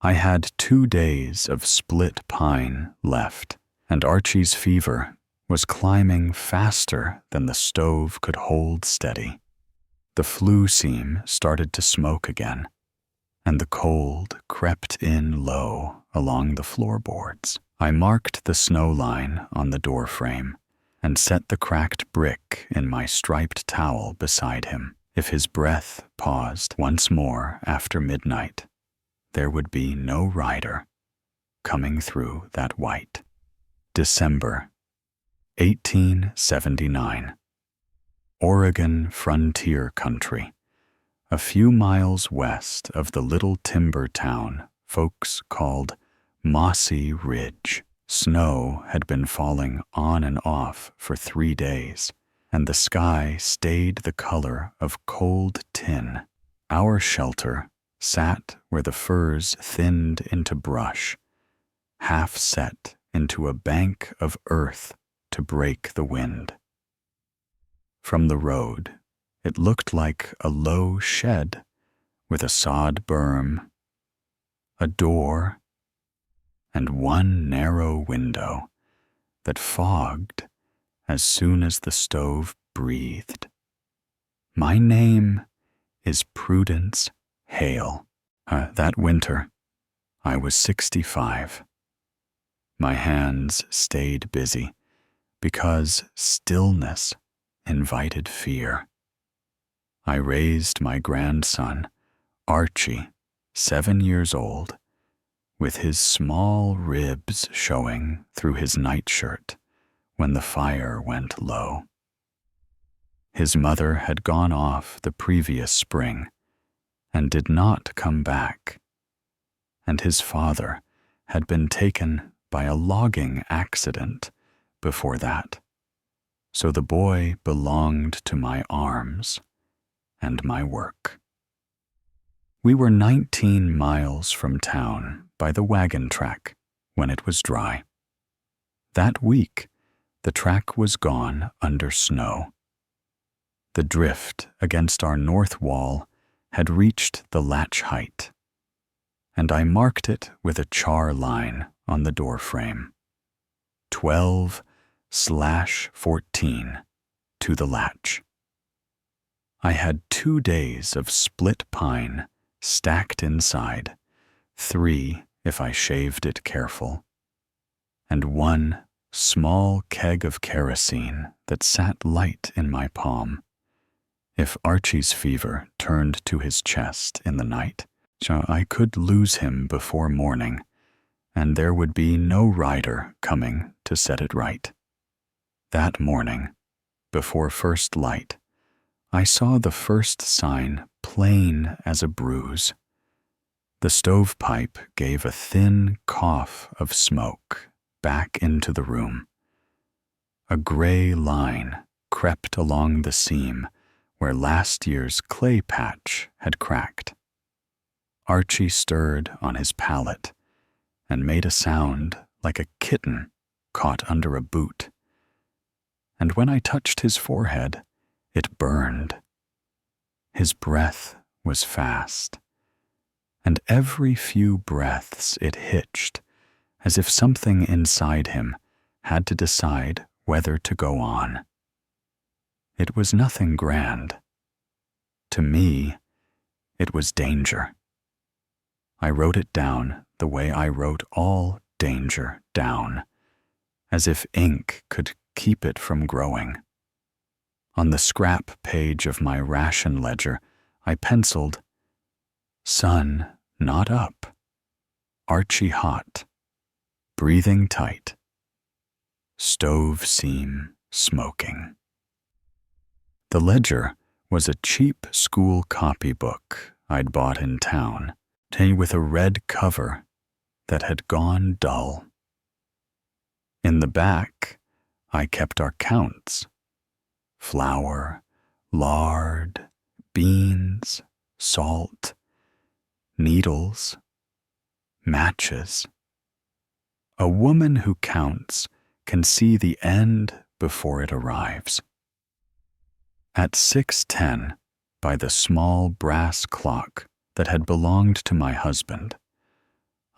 I had 2 days of split pine left, and Archie's fever was climbing faster than the stove could hold steady. The flue seam started to smoke again, and the cold crept in low along the floorboards. I marked the snow line on the door frame and set the cracked brick in my striped towel beside him. If his breath paused once more after midnight, there would be no rider coming through that white. December 1879. Oregon frontier country, a few miles west of the little timber town folks called Mossy Ridge. Snow had been falling on and off for 3 days, and the sky stayed the color of cold tin. Our shelter sat where the firs thinned into brush, half set into a bank of earth to break the wind. From the road, it looked like a low shed with a sod berm, a door, and one narrow window that fogged as soon as the stove breathed. My name is Prudence Hale. That winter, I was 65. My hands stayed busy because stillness invited fear. I raised my grandson, Archie, 7 years old, with his small ribs showing through his nightshirt when the fire went low. His mother had gone off the previous spring and did not come back, and his father had been taken by a logging accident before that, so the boy belonged to my arms and my work. We were 19 miles from town by the wagon track when it was dry. That week, the track was gone under snow. The drift against our north wall had reached the latch height, and I marked it with a char line on the door frame. 12/14 to the latch. I had 2 days of split pine stacked inside, 3 if I shaved it careful, and 1 small keg of kerosene that sat light in my palm. If Archie's fever turned to his chest in the night, I could lose him before morning, and there would be no rider coming to set it right. That morning, before first light, I saw the first sign plain as a bruise. The stovepipe gave a thin cough of smoke back into the room. A gray line crept along the seam where last year's clay patch had cracked. Archie stirred on his pallet and made a sound like a kitten caught under a boot. And when I touched his forehead, it burned. His breath was fast, and every few breaths it hitched, as if something inside him had to decide whether to go on. It was nothing grand. To me, it was danger. I wrote it down the way I wrote all danger down, as if ink could keep it from growing. On the scrap page of my ration ledger, I penciled, "Sun not up, Archie hot, breathing tight, stove seam smoking." The ledger was a cheap school copybook I'd bought in town, with a red cover that had gone dull. In the back, I kept our counts: flour, lard, beans, salt, needles, matches. A woman who counts can see the end before it arrives. At 6:10, by the small brass clock that had belonged to my husband,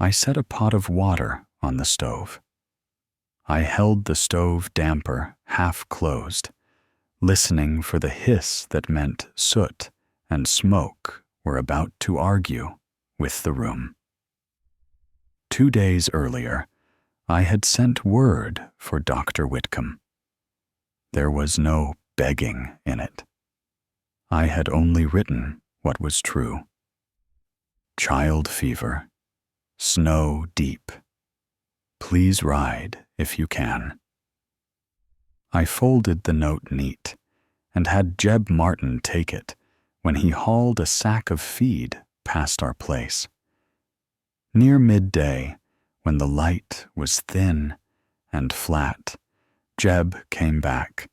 I set a pot of water on the stove. I held the stove damper half closed, listening for the hiss that meant soot and smoke were about to argue with the room. 2 days earlier, I had sent word for Dr. Whitcomb. There was no begging in it. I had only written what was true. Child fever, snow deep. Please ride if you can. I folded the note neat and had Jeb Martin take it when he hauled a sack of feed past our place. Near midday, when the light was thin and flat, Jeb came back,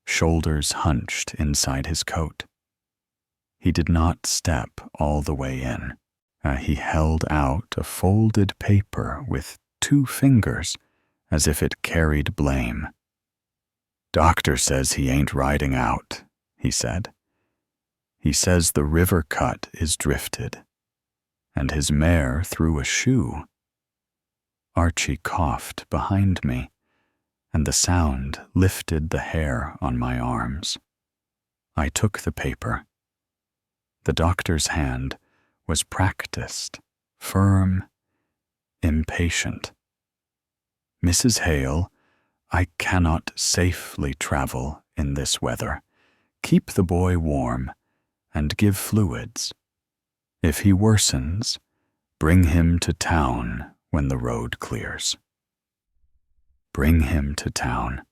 shoulders hunched inside his coat. He did not step all the way in. He held out a folded paper with 2 fingers as if it carried blame. "Doctor says he ain't riding out," he said. "He says the river cut is drifted, and his mare threw a shoe." Archie coughed behind me, and the sound lifted the hair on my arms. I took the paper. The doctor's hand was practiced, firm, impatient. "Mrs. Hale, I cannot safely travel in this weather. Keep the boy warm and give fluids. If he worsens, bring him to town when the road clears." Bring him to town.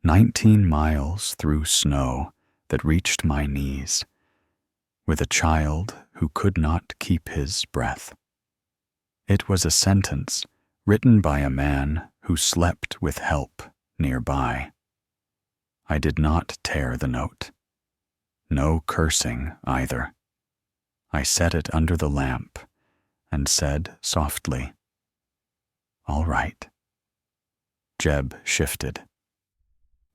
19 miles through snow that reached my knees, with a child who could not keep his breath. It was a sentence written by a man who slept with help nearby. I did not tear the note. No cursing either. I set it under the lamp and said softly, "All right." Jeb shifted.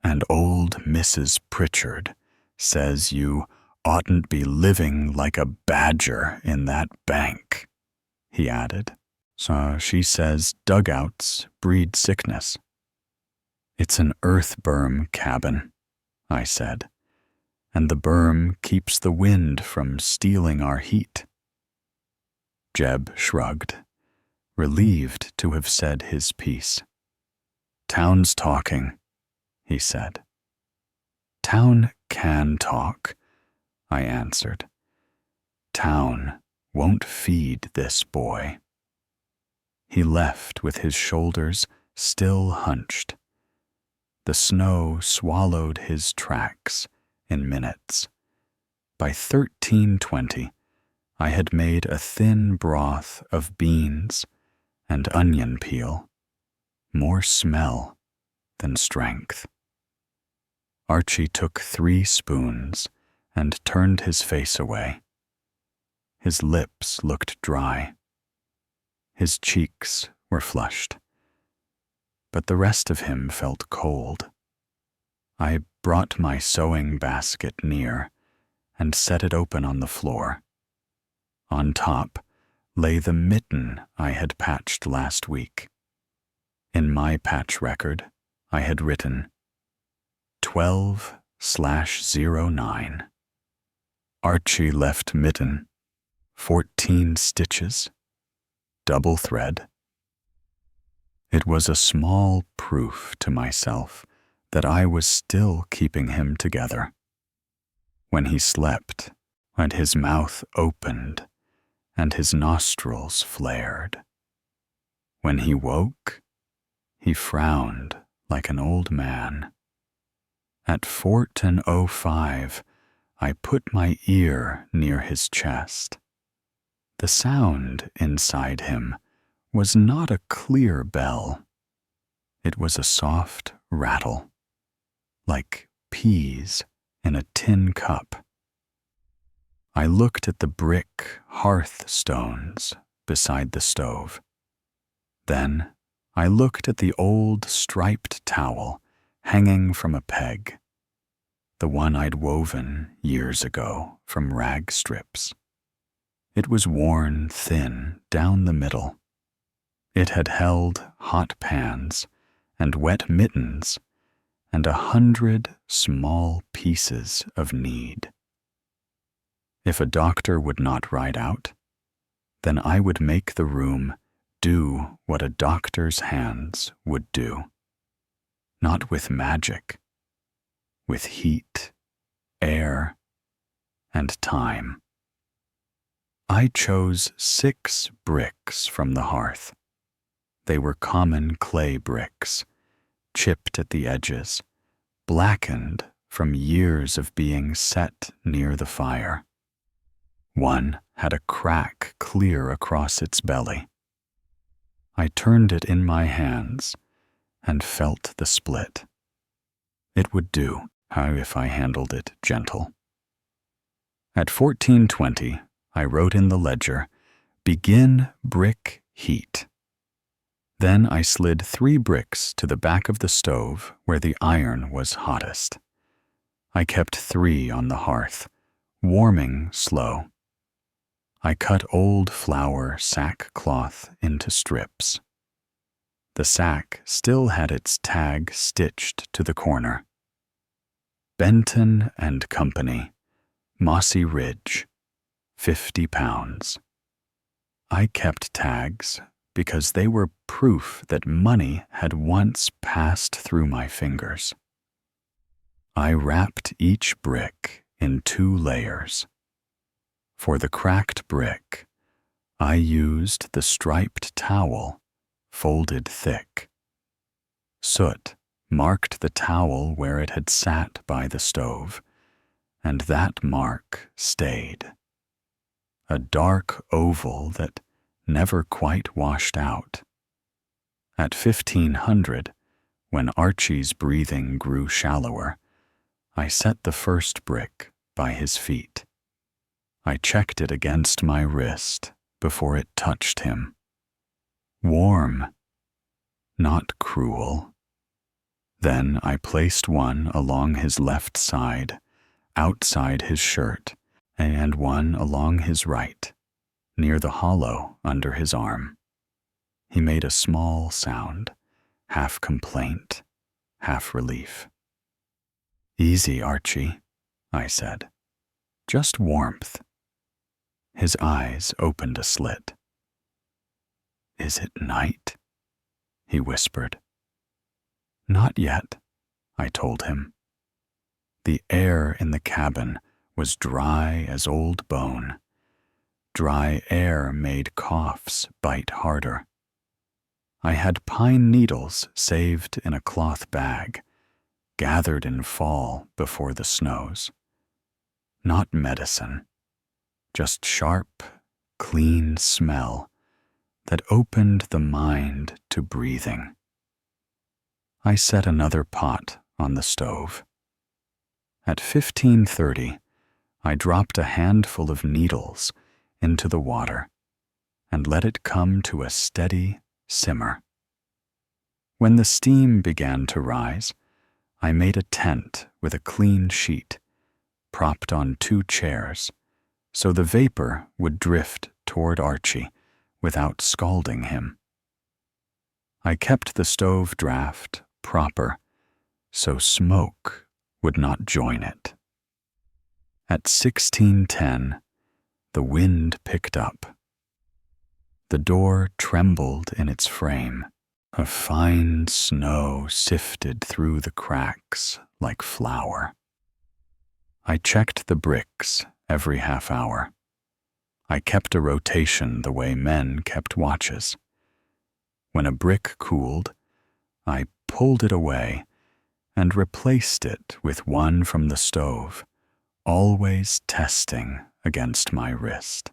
"And old Mrs. Pritchard says you oughtn't be living like a badger in that bank," he added. "So she says dugouts breed sickness." "It's an earth berm cabin," I said, "and the berm keeps the wind from stealing our heat." Jeb shrugged, relieved to have said his piece. "Town's talking," he said. "Town can talk," I answered. "Town won't feed this boy." He left with his shoulders still hunched. The snow swallowed his tracks in minutes. By 13:20, I had made a thin broth of beans and onion peel, more smell than strength. Archie took 3 spoons and turned his face away. His lips looked dry. His cheeks were flushed. But the rest of him felt cold. I brought my sewing basket near and set it open on the floor. On top lay the mitten I had patched last week. In my patch record, I had written 12/09. Archie left mitten, 14 stitches, double thread. It was a small proof to myself that I was still keeping him together. When he slept, and his mouth opened, and his nostrils flared. When he woke, he frowned like an old man. At 14:05, I put my ear near his chest. The sound inside him was not a clear bell. It was a soft rattle, like peas in a tin cup. I looked at the brick hearthstones beside the stove. Then I looked at the old striped towel hanging from a peg, the one I'd woven years ago from rag strips. It was worn thin down the middle. It had held hot pans and wet mittens and 100 small pieces of need. If a doctor would not ride out, then I would make the room do what a doctor's hands would do. Not with magic, with heat, air, and time. I chose 6 bricks from the hearth. They were common clay bricks, chipped at the edges, blackened from years of being set near the fire. One had a crack clear across its belly. I turned it in my hands and felt the split. It would do, if I handled it gentle. At 14:20, I wrote in the ledger, "Begin brick heat." Then I slid 3 bricks to the back of the stove where the iron was hottest. I kept 3 on the hearth, warming slow. I cut old flour sackcloth into strips. The sack still had its tag stitched to the corner. Benton and Company, Mossy Ridge, 50 pounds. I kept tags because they were proof that money had once passed through my fingers. I wrapped each brick in 2 layers. For the cracked brick, I used the striped towel, folded thick. Soot marked the towel where it had sat by the stove, and that mark stayed. A dark oval that never quite washed out. At 1500, when Archie's breathing grew shallower, I set the first brick by his feet. I checked it against my wrist before it touched him. Warm, not cruel. Then I placed one along his left side, outside his shirt, and one along his right, near the hollow under his arm. He made a small sound, half complaint, half relief. "Easy, Archie," I said. "Just warmth." His eyes opened a slit. "Is it night?" he whispered. "Not yet," I told him. The air in the cabin was dry as old bone. Dry air made coughs bite harder. I had pine needles saved in a cloth bag, gathered in fall before the snows. Not medicine, just sharp, clean smell that opened the mind to breathing. I set another pot on the stove. At 15:30, I dropped a handful of needles into the water and let it come to a steady simmer. When the steam began to rise, I made a tent with a clean sheet, propped on 2 chairs, so the vapor would drift toward Archie without scalding him. I kept the stove draft proper so smoke would not join it. At 16:10, the wind picked up. The door trembled in its frame. A fine snow sifted through the cracks like flour. I checked the bricks every half hour. I kept a rotation the way men kept watches. When a brick cooled, I pulled it away and replaced it with one from the stove, always testing against my wrist.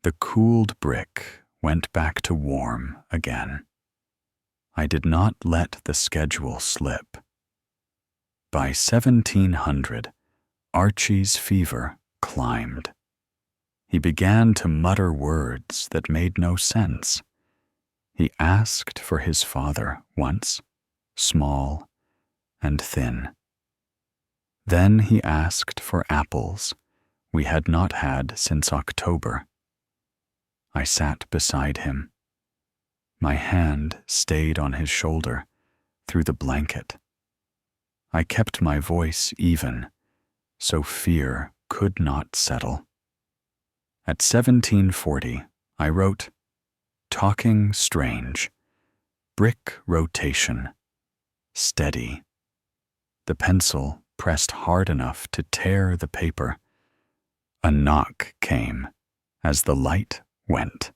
The cooled brick went back to warm again. I did not let the schedule slip. By 1700, Archie's fever climbed. He began to mutter words that made no sense. He asked for his father once, small and thin. Then he asked for apples we had not had since October. I sat beside him. My hand stayed on his shoulder through the blanket. I kept my voice even, so fear could not settle. At 1740, I wrote, "Talking strange, brick rotation, steady." The pencil pressed hard enough to tear the paper. A knock came as the light went.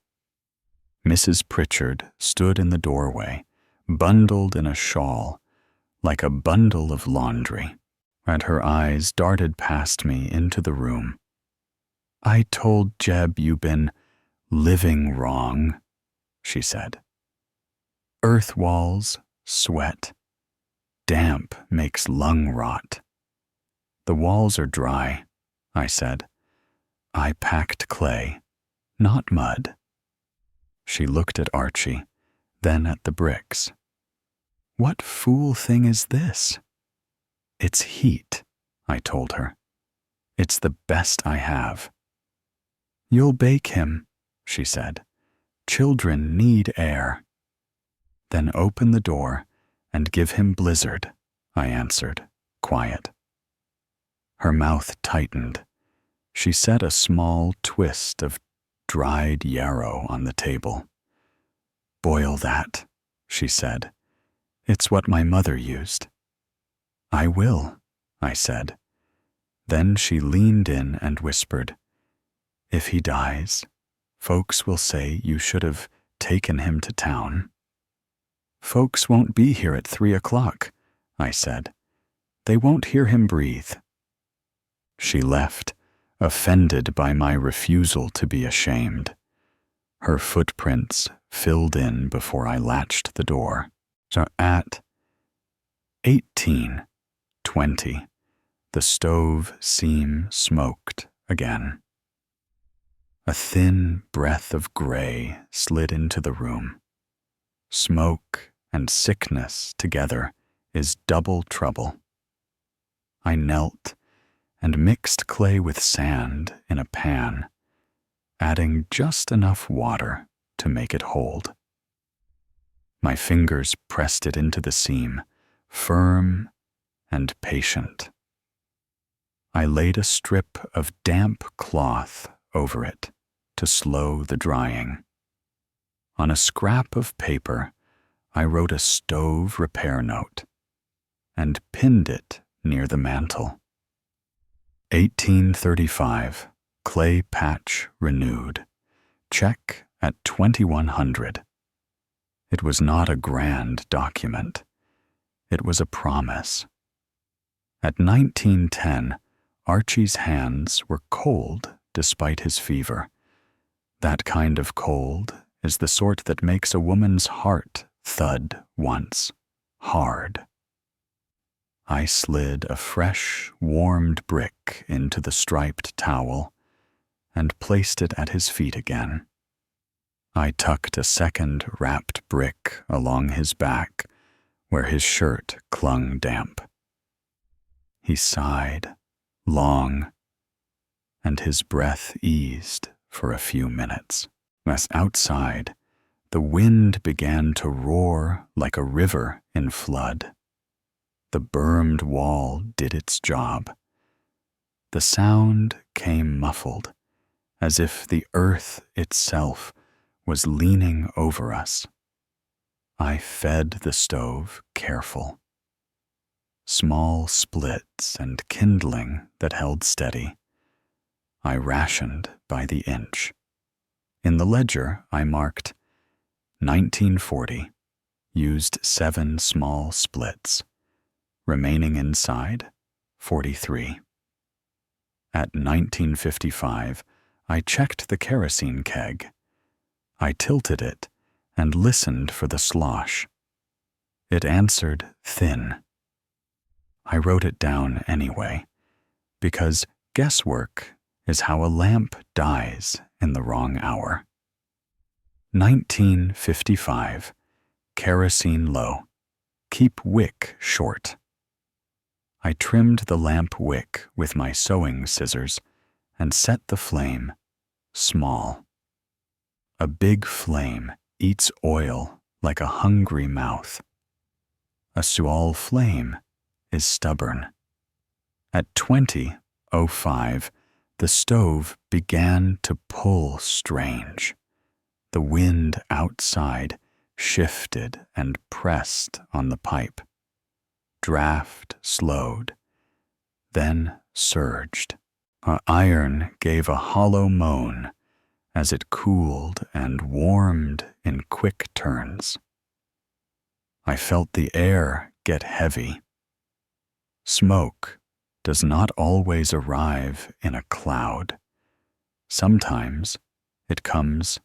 Mrs. Pritchard stood in the doorway, bundled in a shawl, like a bundle of laundry, and her eyes darted past me into the room. "I told Jeb you been living wrong," she said. "Earth walls, sweat. Damp makes lung rot." "The walls are dry," I said. "I packed clay, not mud." She looked at Archie, then at the bricks. "What fool thing is this?" "It's heat," I told her. "It's the best I have." "You'll bake him," she said. "Children need air." "Then open the door and give him blizzard," I answered, quiet. Her mouth tightened. She set a small twist of dried yarrow on the table. "Boil that," she said. "It's what my mother used." "I will," I said. Then she leaned in and whispered, "If he dies, folks will say you should have taken him to town." "Folks won't be here at 3 o'clock," I said. "They won't hear him breathe." She left, offended by my refusal to be ashamed. Her footprints filled in before I latched the door. So at 18:20, the stove seam smoked again. A thin breath of gray slid into the room. Smoke and sickness together is double trouble. I knelt and mixed clay with sand in a pan, adding just enough water to make it hold. My fingers pressed it into the seam, firm and patient. I laid a strip of damp cloth over it to slow the drying. On a scrap of paper, I wrote a stove repair note and pinned it near the mantel. 1835, clay patch renewed. Check at 2100. It was not a grand document. It was a promise. At 1910, Archie's hands were cold despite his fever. That kind of cold is the sort that makes a woman's heart thud once, hard. I slid a fresh, warmed brick into the striped towel and placed it at his feet again. I tucked a second wrapped brick along his back where his shirt clung damp. He sighed, long, and his breath eased for a few minutes. As outside, the wind began to roar like a river in flood. The bermed wall did its job. The sound came muffled, as if the earth itself was leaning over us. I fed the stove careful. Small splits and kindling that held steady. I rationed by the inch. In the ledger, I marked 1940, used 7 small splits. Remaining inside, 43. At 1955, I checked the kerosene keg. I tilted it and listened for the slosh. It answered thin. I wrote it down anyway, because guesswork is how a lamp dies in the wrong hour. 1955, kerosene low. Keep wick short. I trimmed the lamp wick with my sewing scissors and set the flame small. A big flame eats oil like a hungry mouth. A small flame is stubborn. At 20:05, the stove began to pull strange. The wind outside shifted and pressed on the pipe. Draft slowed, then surged. Our iron gave a hollow moan as it cooled and warmed in quick turns. I felt the air get heavy. Smoke does not always arrive in a cloud. Sometimes it comes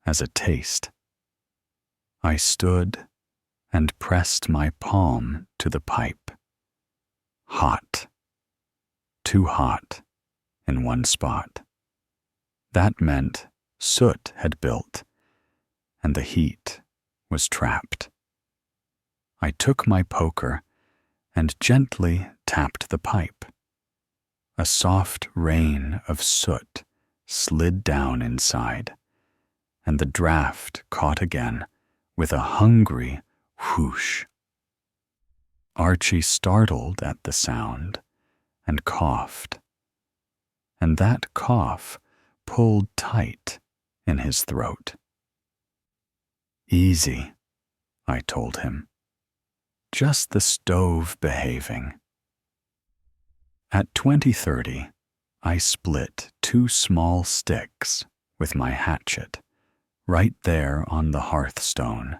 as a taste. I stood and pressed my palm to the pipe. Hot. Too hot in one spot. That meant soot had built, and the heat was trapped. I took my poker and gently tapped the pipe. A soft rain of soot slid down inside, and the draft caught again with a hungry whoosh. Archie startled at the sound and coughed, and that cough pulled tight in his throat. Easy, I told him. Just the stove behaving. At 20:30, I split 2 small sticks with my hatchet right there on the hearthstone,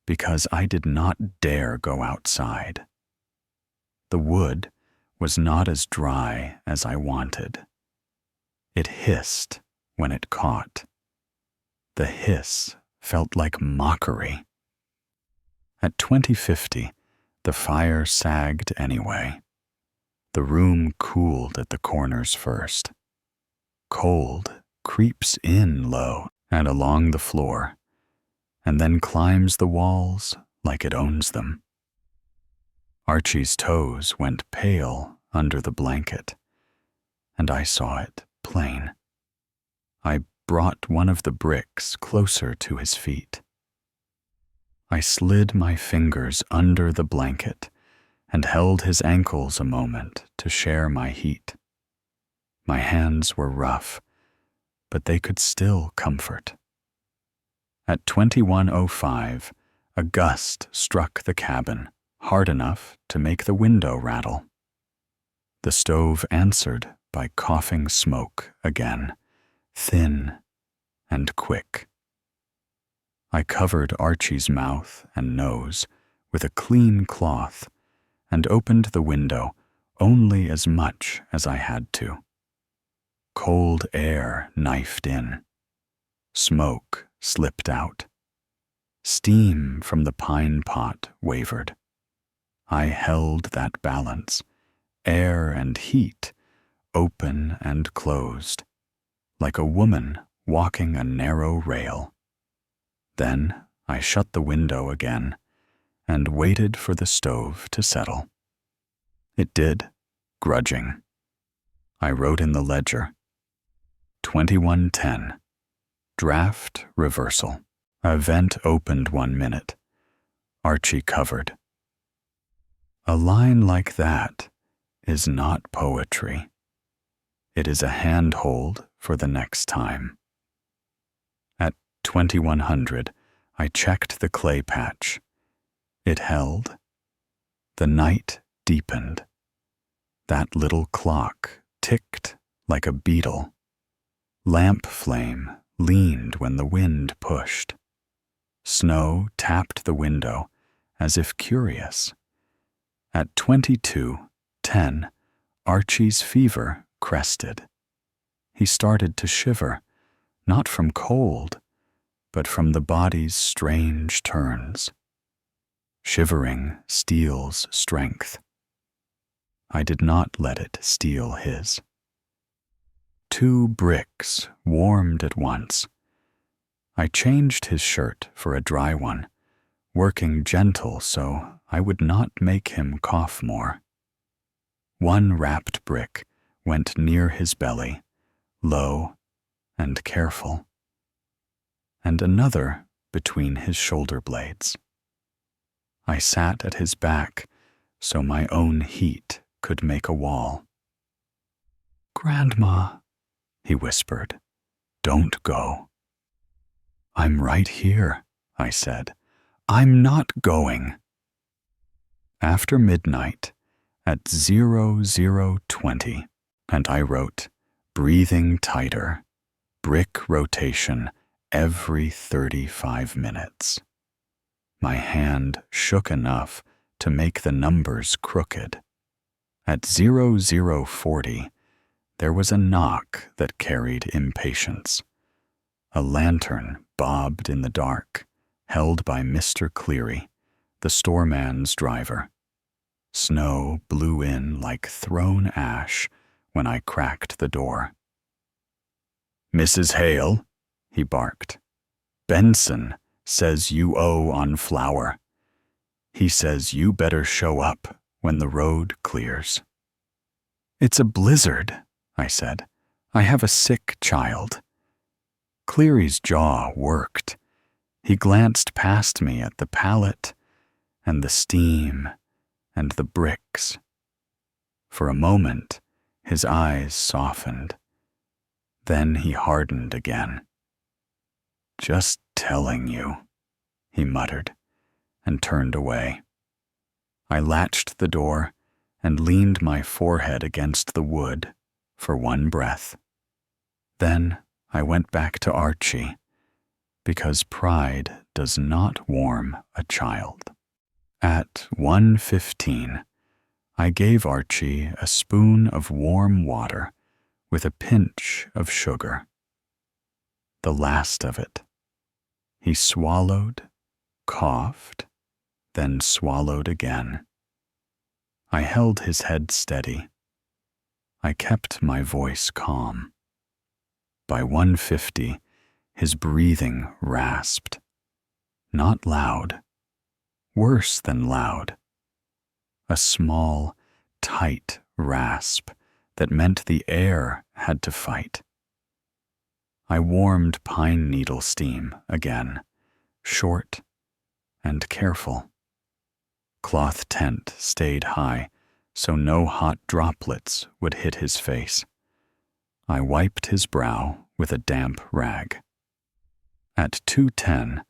because I did not dare go outside. The wood was not as dry as I wanted. It hissed when it caught. The hiss felt like mockery. At 20:50, the fire sagged anyway. The room cooled at the corners first. Cold creeps in low and along the floor, and then climbs the walls like it owns them. Archie's toes went pale under the blanket, and I saw it plain. I brought one of the bricks closer to his feet. I slid my fingers under the blanket and held his ankles a moment to share my heat. My hands were rough, but they could still comfort. At 21:05, a gust struck the cabin, hard enough to make the window rattle. The stove answered by coughing smoke again, thin and quick. I covered Archie's mouth and nose with a clean cloth and opened the window only as much as I had to. Cold air knifed in. Smoke slipped out. Steam from the pine pot wavered. I held that balance, air and heat, open and closed, like a woman walking a narrow rail. Then I shut the window again and waited for the stove to settle. It did, grudging. I wrote in the ledger, 21:10, draft reversal. A vent opened 1 minute. Archie covered. A line like that is not poetry. It is a handhold for the next time. At 2100, I checked the clay patch. It held. The night deepened. That little clock ticked like a beetle. Lamp flame leaned when the wind pushed. Snow tapped the window as if curious. At 22:10, Archie's fever crested. He started to shiver, not from cold, but from the body's strange turns. Shivering steals strength. I did not let it steal his. 2 bricks warmed at once. I changed his shirt for a dry one, working gentle so I would not make him cough more. 1 wrapped brick went near his belly low and careful, and another between his shoulder blades. I sat at his back so my own heat could make a wall. "Grandma," he whispered, "don't go." "I'm right here," I said. "I'm not going." After midnight, at 00:20, and I wrote, "Breathing tighter, brick rotation every 35 minutes." My hand shook enough to make the numbers crooked. At 00:40, there was a knock that carried impatience. A lantern bobbed in the dark, held by Mr. Cleary, the storeman's driver. Snow blew in like thrown ash when I cracked the door. "Mrs. Hale," he barked, "Benson says you owe on flour. He says you better show up when the road clears." "It's a blizzard," I said. "I have a sick child." Cleary's jaw worked. He glanced past me at the pallet and the steam and the bricks. For a moment, his eyes softened. Then he hardened again. "Just telling you," he muttered, and turned away. I latched the door and leaned my forehead against the wood for one breath. Then I went back to Archie, because pride does not warm a child. At 1:15, I gave Archie a spoon of warm water with a pinch of sugar. The last of it. He swallowed, coughed, then swallowed again. I held his head steady. I kept my voice calm. By 1:50, his breathing rasped. Not loud. Worse than loud. A small, tight rasp that meant the air had to fight. I warmed pine needle steam again, short and careful. Cloth tent stayed high so no hot droplets would hit his face. I wiped his brow with a damp rag. At 2:10,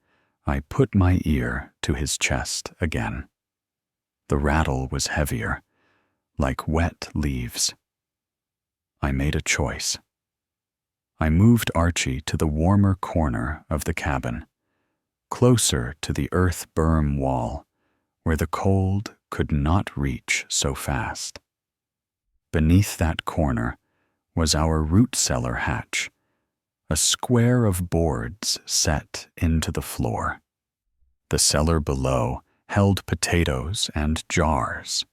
I put my ear to his chest again. The rattle was heavier, like wet leaves. I made a choice. I moved Archie to the warmer corner of the cabin, closer to the earth berm wall, where the cold could not reach so fast. Beneath that corner was our root cellar hatch, a square of boards set into the floor. The cellar below held potatoes and jars,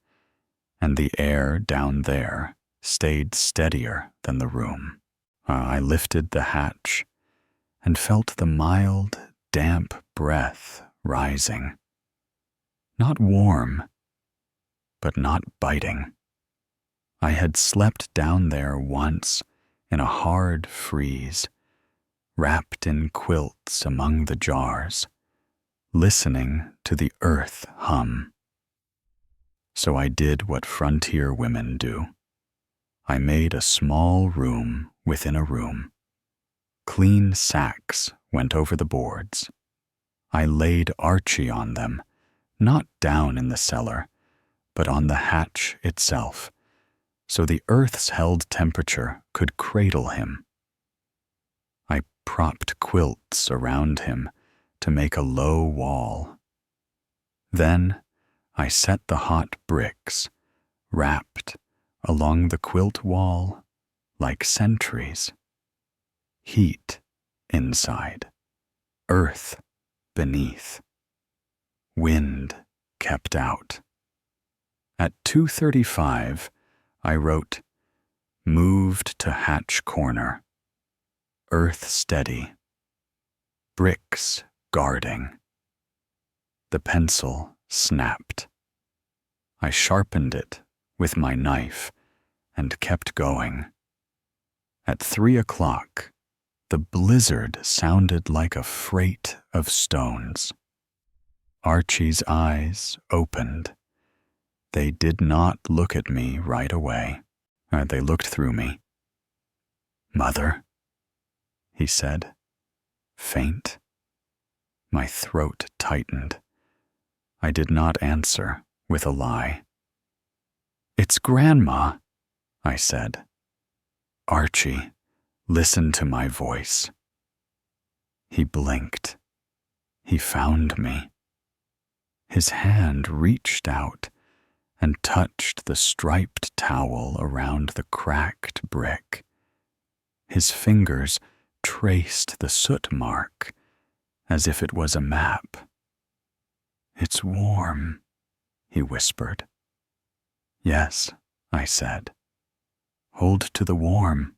and the air down there stayed steadier than the room. I lifted the hatch and felt the mild, damp breath rising. Not warm, but not biting. I had slept down there once in a hard freeze, wrapped in quilts among the jars, listening to the earth hum. So I did what frontier women do. I made a small room within a room. Clean sacks went over the boards. I laid Archie on them, not down in the cellar, but on the hatch itself, so the earth's held temperature could cradle him. I propped quilts around him to make a low wall. Then I set the hot bricks, wrapped along the quilt wall like sentries. Heat inside, earth beneath. Wind kept out. At 2:35, I wrote, "Moved to hatch corner. Earth steady. Bricks guarding." The pencil snapped. I sharpened it with my knife and kept going. At 3 o'clock, the blizzard sounded like a freight of stones. Archie's eyes opened. They did not look at me right away. They looked through me. "Mother," he said, faint. My throat tightened. I did not answer with a lie. "It's Grandma," I said. "Archie, listen to my voice." He blinked. He found me. His hand reached out and touched the striped towel around the cracked brick. His fingers traced the soot mark as if it was a map. "It's warm," he whispered. "Yes," I said. "Hold to the warm."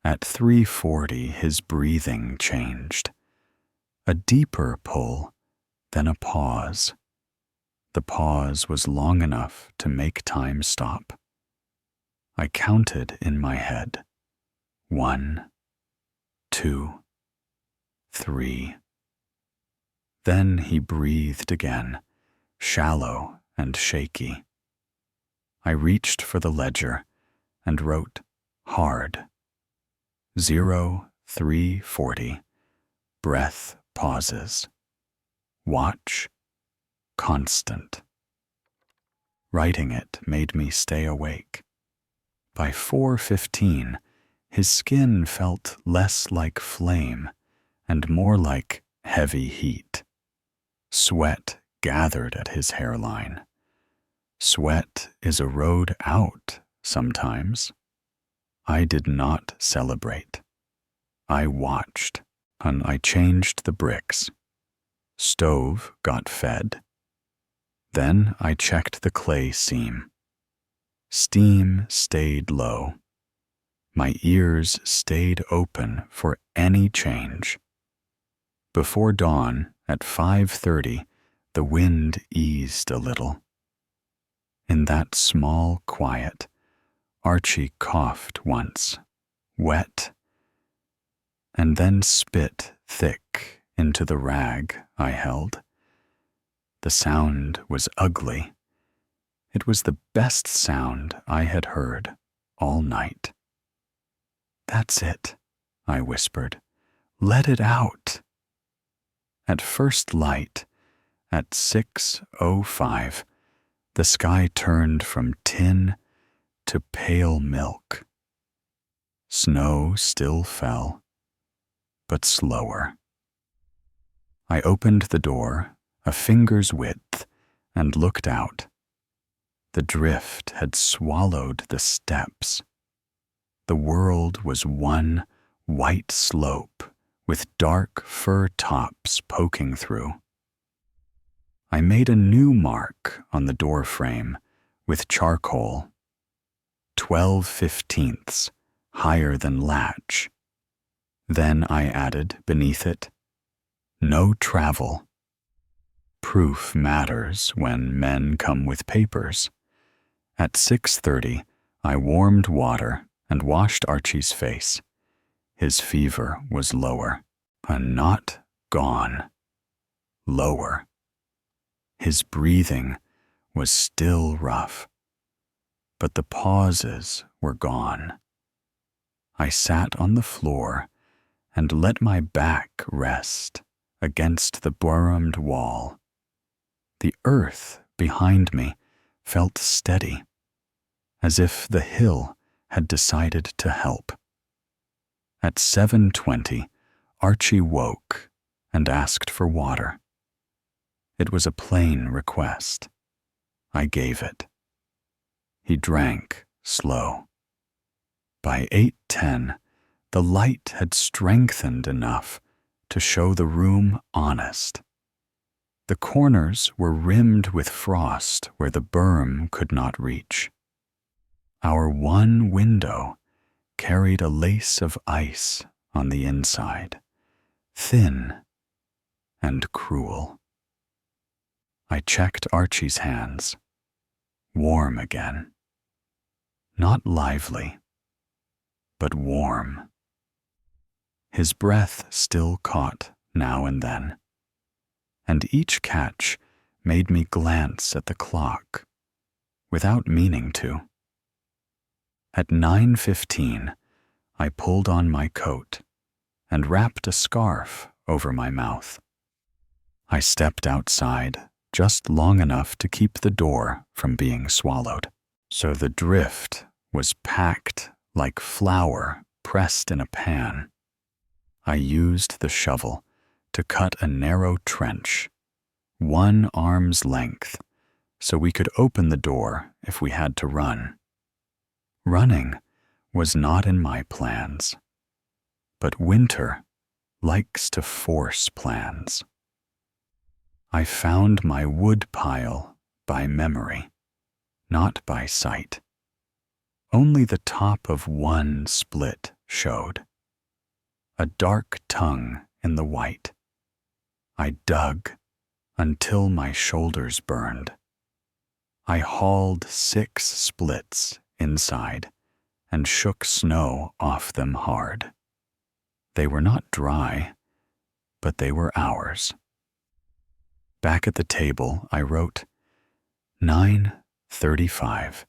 At 3:40, his breathing changed. A deeper pull, then a pause. The pause was long enough to make time stop. I counted in my head. 1, 2, 3. Then he breathed again, shallow and shaky. I reached for the ledger and wrote hard. 0340. Breath pauses. Watch. Constant. Writing it made me stay awake. By 4:15, his skin felt less like flame and more like heavy heat. Sweat gathered at his hairline. Sweat is a road out sometimes. I did not celebrate. I watched, and I changed the bricks. Stove got fed. Then I checked the clay seam. Steam stayed low. My ears stayed open for any change. Before dawn, at 5:30, the wind eased a little. In that small quiet, Archie coughed once, wet, and then spit thick into the rag I held. The sound was ugly. It was the best sound I had heard all night. "That's it," I whispered. "Let it out." At first light, at 6:05, the sky turned from tin to pale milk. Snow still fell, but slower. I opened the door a finger's width and looked out. The drift had swallowed the steps. The world was one white slope with dark fir tops poking through. I made a new mark on the door frame with charcoal, 12/15 higher than latch. Then I added beneath it, "No travel." Proof matters when men come with papers. At 6:30, I warmed water and washed Archie's face. His fever was lower, and not gone. Lower. His breathing was still rough, but the pauses were gone. I sat on the floor and let my back rest against the borumed wall. The earth behind me felt steady, as if the hill had decided to help. At 7:20, Archie woke and asked for water. It was a plain request. I gave it. He drank slow. By 8:10, the light had strengthened enough to show the room honest. The corners were rimmed with frost where the berm could not reach. Our one window carried a lace of ice on the inside, thin and cruel. I checked Archie's hands, warm again, not lively. but warm. His breath still caught now and then, and each catch made me glance at the clock, without meaning to. At 9:15, I pulled on my coat and wrapped a scarf over my mouth. I stepped outside just long enough to keep the door from being swallowed, so the drift was packed like flour pressed in a pan. I used the shovel to cut a narrow trench, 1 arm's length, so we could open the door if we had to run. Running was not in my plans, but winter likes to force plans. I found my woodpile by memory, not by sight. Only the top of one split showed, a dark tongue in the white. I dug until my shoulders burned. I hauled 6 splits inside and shook snow off them hard. They were not dry, but they were ours. Back at the table, I wrote, 9:35,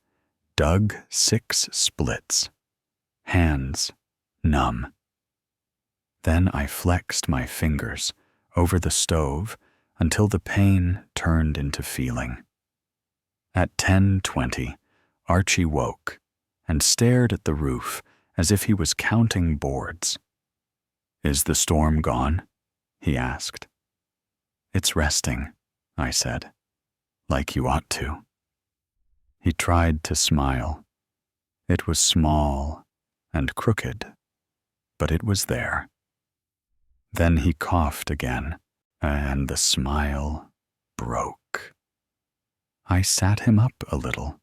dug 6 splits, hands numb. Then I flexed my fingers over the stove until the pain turned into feeling. At 10:20, Archie woke and stared at the roof as if he was counting boards. "Is the storm gone?" he asked. "It's resting," I said, "like you ought to." He tried to smile. It was small and crooked, but it was there. Then he coughed again, and the smile broke. I sat him up a little,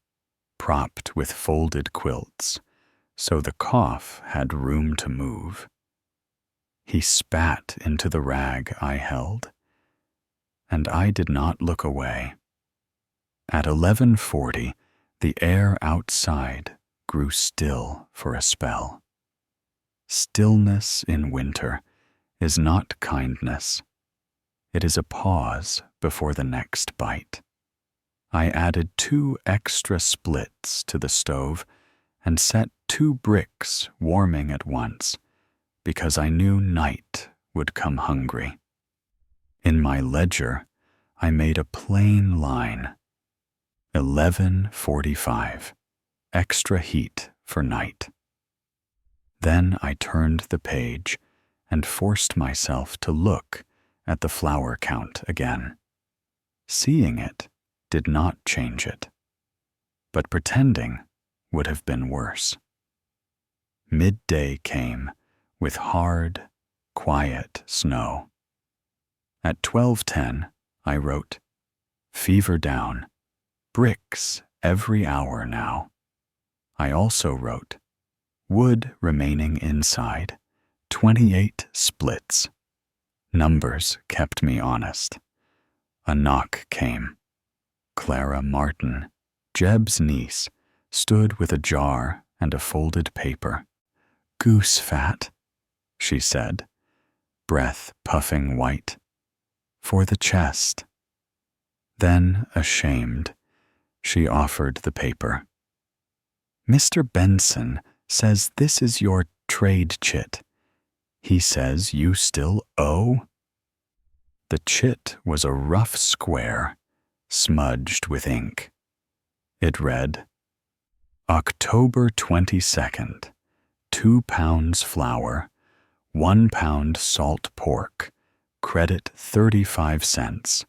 propped with folded quilts, so the cough had room to move. He spat into the rag I held, and I did not look away. At 11:40, the air outside grew still for a spell. Stillness in winter is not kindness. It is a pause before the next bite. I added 2 extra splits to the stove and set 2 bricks warming at once, because I knew night would come hungry. In my ledger, I made a plain line. 11:45, extra heat for night. Then I turned the page and forced myself to look at the flower count again. Seeing it did not change it, but pretending would have been worse. Midday came with hard, quiet snow. At 12:10, I wrote, "Fever down, bricks every hour now." I also wrote, "Wood remaining inside, 28 splits." Numbers kept me honest. A knock came. Clara Martin, Jeb's niece, stood with a jar and a folded paper. "Goose fat," she said, breath puffing white. "For the chest." Then, ashamed, she offered the paper. "Mr. Benson says this is your trade chit. He says you still owe?" The chit was a rough square, smudged with ink. It read, October 22nd, 2 pounds flour, 1 pound salt pork, credit 35 cents,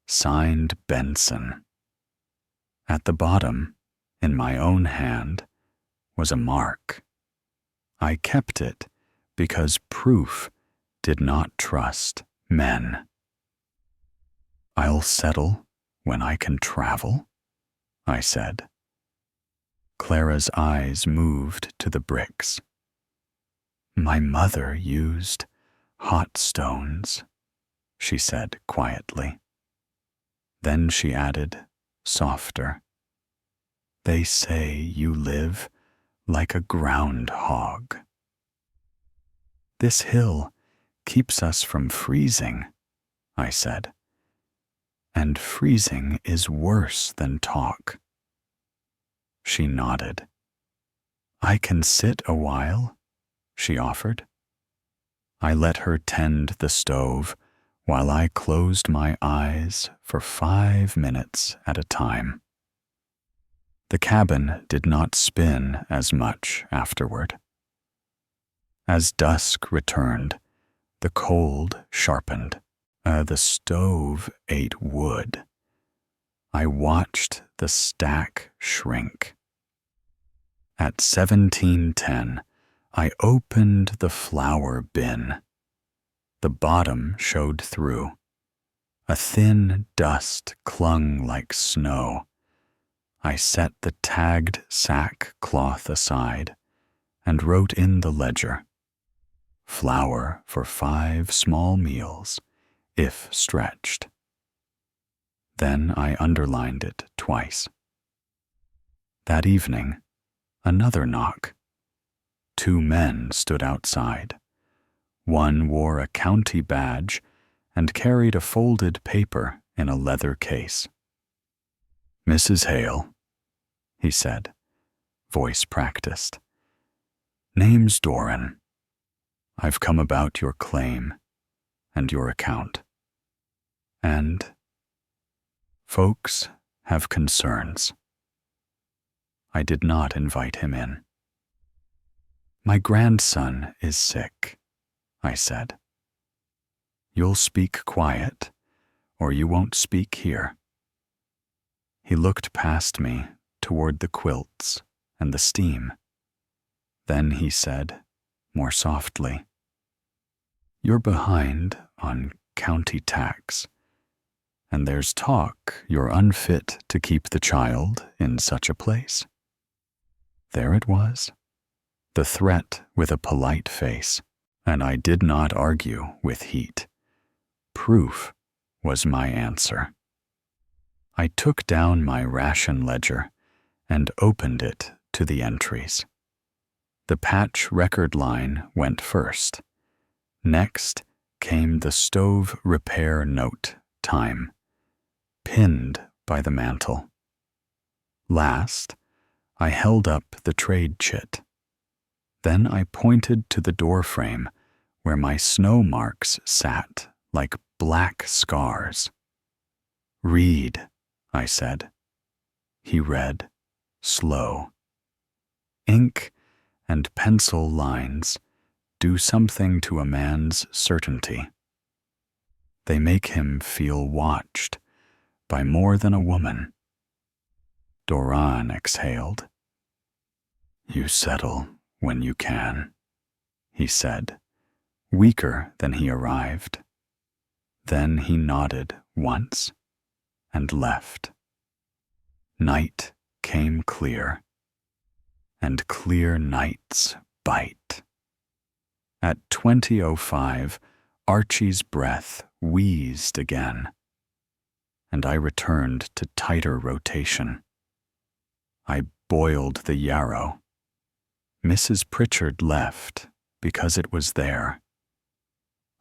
signed Benson. At the bottom, in my own hand, was a mark. I kept it because proof did not trust men. "I'll settle when I can travel," I said. Clara's eyes moved to the bricks. "My mother used hot stones," she said quietly. Then she added, softer, "They say you live like a groundhog." This hill keeps us from freezing, I said. And freezing is worse than talk. She nodded. I can sit a while, she offered. I let her tend the stove while I closed my eyes for 5 minutes at a time. The cabin did not spin as much afterward. As dusk returned, the cold sharpened. The stove ate wood. I watched the stack shrink. At 17:10, I opened the flour bin. The bottom showed through. A thin dust clung like snow. I set the tagged sackcloth aside and wrote in the ledger, flour for 5 small meals, if stretched. Then I underlined it twice. That evening, another knock. 2 men stood outside. One wore a county badge and carried a folded paper in a leather case. Mrs. Hale, he said, voice practiced. Name's Doran. I've come about your claim and your account. And folks have concerns. I did not invite him in. My grandson is sick, I said. You'll speak quiet, or you won't speak here. He looked past me toward the quilts and the steam. Then he said, more softly, You're behind on county tax, and there's talk you're unfit to keep the child in such a place. There it was, the threat with a polite face, and I did not argue with heat. Proof was my answer. I took down my ration ledger and opened it to the entries. The patch record line went first. Next came the stove repair note time, pinned by the mantel. Last, I held up the trade chit. Then I pointed to the doorframe where my snow marks sat like black scars. Read, I said. He read, slow. Ink and pencil lines do something to a man's certainty. They make him feel watched by more than a woman. Doran exhaled. You settle when you can, he said, weaker than he arrived. Then he nodded once and left. Night came clear, and clear nights bite. At 20:05, Archie's breath wheezed again, and I returned to tighter rotation. I boiled the yarrow. Mrs. Pritchard left because it was there.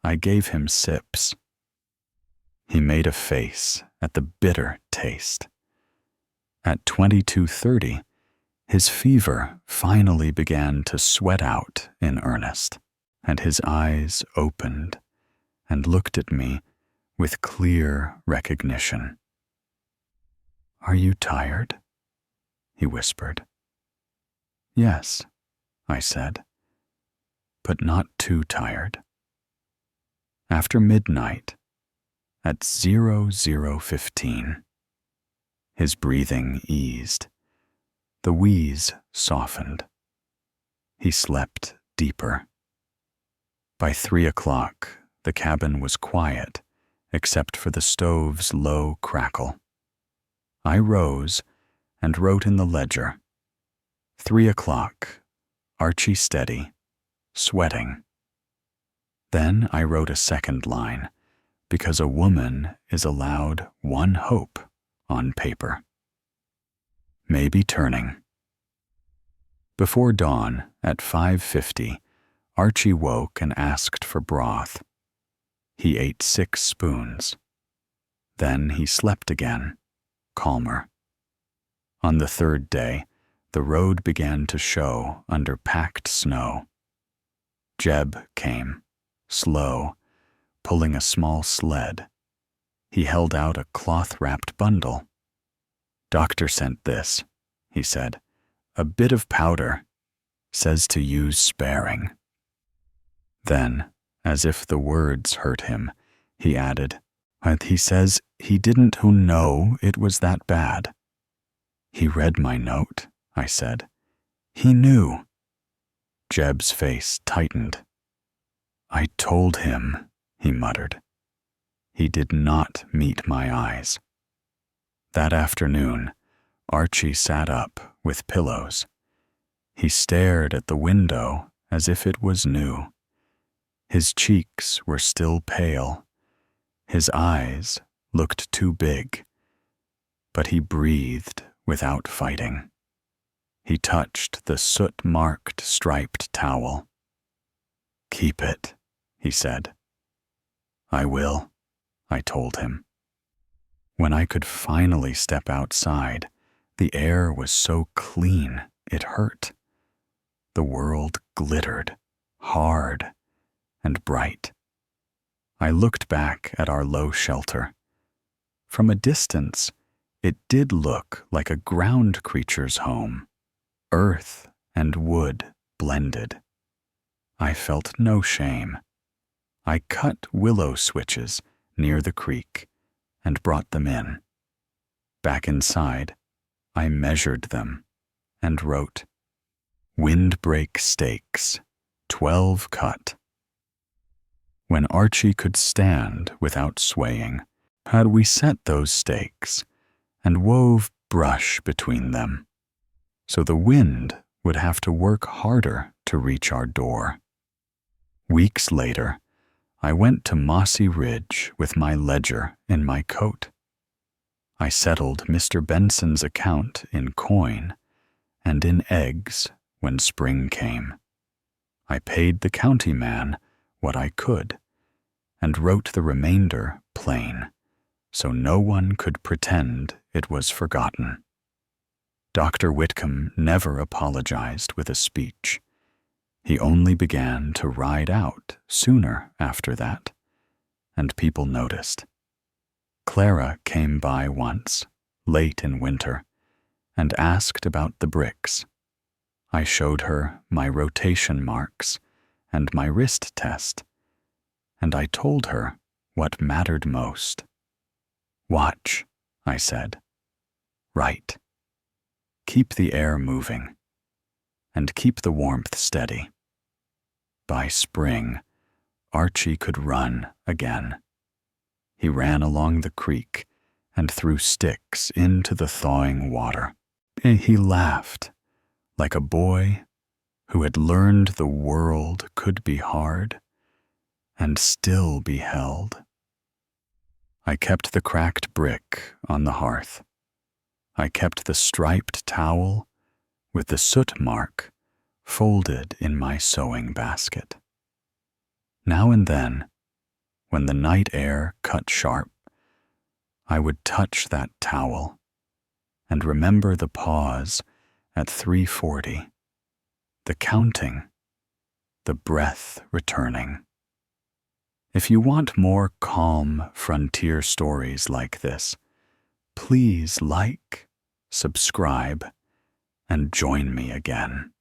I gave him sips. He made a face at the bitter taste. At 22:30, his fever finally began to sweat out in earnest, and his eyes opened and looked at me with clear recognition. Are you tired? He whispered. Yes, I said, but not too tired. After midnight, at 00:15, his breathing eased. The wheeze softened. He slept deeper. By 3 o'clock, the cabin was quiet, except for the stove's low crackle. I rose and wrote in the ledger, 3 o'clock, Archie steady, sweating. Then I wrote a second line, because a woman is allowed one hope on paper. Maybe turning. Before dawn, at 5:50, Archie woke and asked for broth. He ate 6 spoons. Then he slept again, calmer. On the 3rd day, the road began to show under packed snow. Jeb came, slow, pulling a small sled. He held out a cloth-wrapped bundle. "Doctor sent this," he said. "A bit of powder. Says to use sparing." Then, as if the words hurt him, he added, "He says he didn't know it was that bad." "He read my note," I said. "He knew." Jeb's face tightened. "I told him," he muttered. He did not meet my eyes. That afternoon, Archie sat up with pillows. He stared at the window as if it was new. His cheeks were still pale. His eyes looked too big. But he breathed without fighting. He touched the soot-marked striped towel. "Keep it," he said. "I will," I told him. When I could finally step outside, the air was so clean it hurt. The world glittered, hard and bright. I looked back at our low shelter. From a distance, it did look like a ground creature's home. Earth and wood blended. I felt no shame. I cut willow switches near the creek and brought them in. Back inside, I measured them and wrote, "Windbreak stakes, 12 cut." When Archie could stand without swaying, had we set those stakes and wove brush between them, so the wind would have to work harder to reach our door. Weeks later, I went to Mossy Ridge with my ledger in my coat. I settled Mr. Benson's account in coin and in eggs when spring came. I paid the county man what I could and wrote the remainder plain, so no one could pretend it was forgotten. Dr. Whitcomb never apologized with a speech. He only began to ride out sooner after that, and people noticed. Clara came by once, late in winter, and asked about the bricks. I showed her my rotation marks and my wrist test, and I told her what mattered most. "Watch," I said. "Write. Keep the air moving, and keep the warmth steady." By spring, Archie could run again. He ran along the creek and threw sticks into the thawing water. He laughed like a boy who had learned the world could be hard and still be held. I kept the cracked brick on the hearth. I kept the striped towel with the soot mark folded in my sewing basket. Now and then, when the night air cut sharp, I would touch that towel and remember the pause at 3:40, the counting, the breath returning. If you want more calm frontier stories like this, please like, subscribe, and join me again.